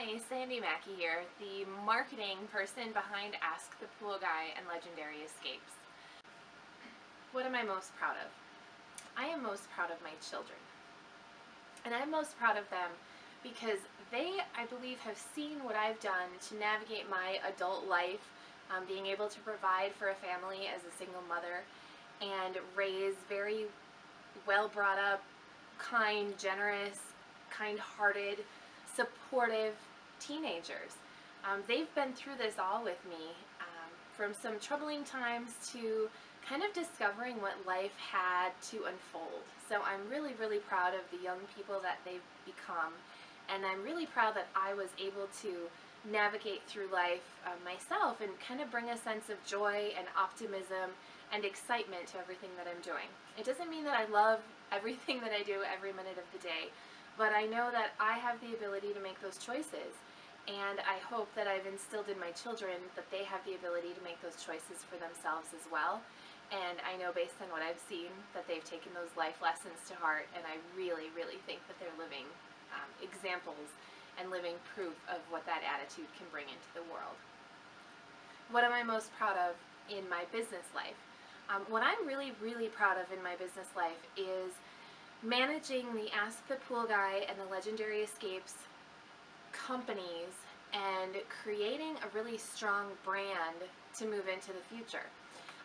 Hi, Sandy Mackey here, the marketing person behind Ask the Pool Guy and Legendary Escapes. What am I most proud of? I am most proud of my children. And I'm most proud of them because they, I believe, have seen what I've done to navigate my adult life, being able to provide for a family as a single mother and raise very well brought up, kind, generous, kind-hearted, supportive teenagers. They've been through this all with me, from some troubling times to kind of discovering what life had to unfold. So I'm really, really proud of the young people that they've become, and I'm really proud that I was able to navigate through life myself and kind of bring a sense of joy and optimism and excitement to everything that I'm doing. It doesn't mean that I love everything that I do every minute of the day, but I know that I have the ability to make those choices, and I hope that I've instilled in my children that they have the ability to make those choices for themselves as well. And I know based on what I've seen that they've taken those life lessons to heart, and I really, really think that they're living examples and living proof of what that attitude can bring into the world. What am I most proud of in my business life? What I'm really, really proud of in my business life is managing the Ask the Pool Guy and the Legendary Escapes companies and creating a really strong brand to move into the future.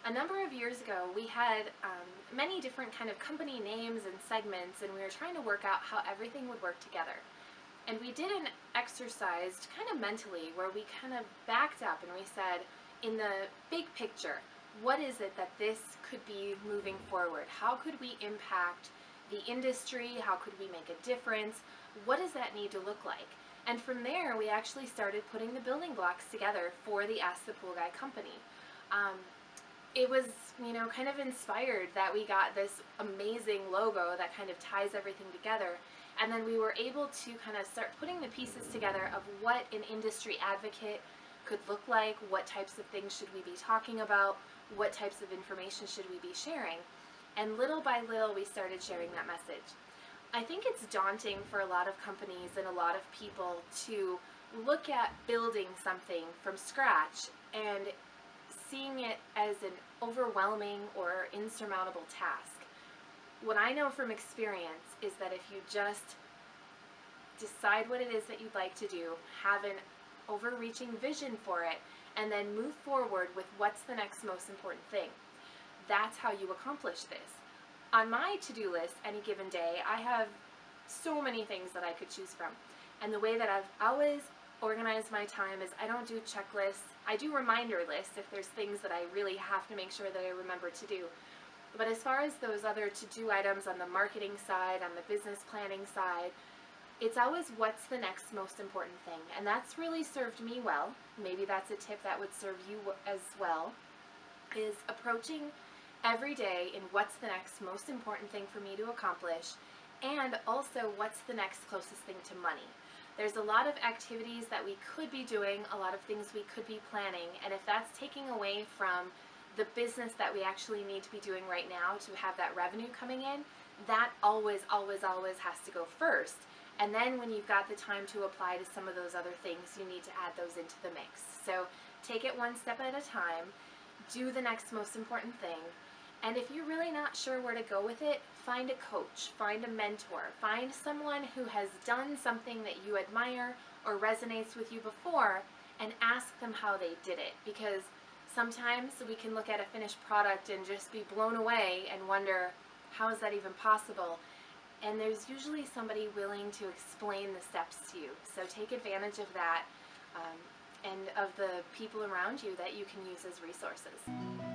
A number of years ago, we had many different kind of company names and segments, and we were trying to work out how everything would work together. And we did an exercise kind of mentally where we kind of backed up and we said, in the big picture, what is it that this could be moving forward? How could we impact the industry? How could we make a difference? What does that need to look like? And from there, we actually started putting the building blocks together for the Ask the Pool Guy company. It was, kind of inspired that we got this amazing logo that kind of ties everything together. And then we were able to kind of start putting the pieces together of what an industry advocate could look like, what types of things should we be talking about, what types of information should we be sharing. And little by little, we started sharing that message. I think it's daunting for a lot of companies and a lot of people to look at building something from scratch and seeing it as an overwhelming or insurmountable task. What I know from experience is that if you just decide what it is that you'd like to do, have an overreaching vision for it, and then move forward with what's the next most important thing, that's how you accomplish this. On my to-do list any given day, I have so many things that I could choose from. And the way that I've always organized my time is I don't do checklists. I do reminder lists if there's things that I really have to make sure that I remember to do. But as far as those other to-do items on the marketing side, on the business planning side, it's always what's the next most important thing. And that's really served me well. Maybe that's a tip that would serve you as well, is approaching every day in what's the next most important thing for me to accomplish, and also what's the next closest thing to money. There's a lot of activities that we could be doing, a lot of things we could be planning, and if that's taking away from the business that we actually need to be doing right now to have that revenue coming in, that always, always, always has to go first. And then when you've got the time to apply to some of those other things, you need to add those into the mix. So take it one step at a time, do the next most important thing, and if you're really not sure where to go with it, find a coach, find a mentor, find someone who has done something that you admire or resonates with you before, and ask them how they did it. Because sometimes we can look at a finished product and just be blown away and wonder, how is that even possible? And there's usually somebody willing to explain the steps to you. So take advantage of that and of the people around you that you can use as resources.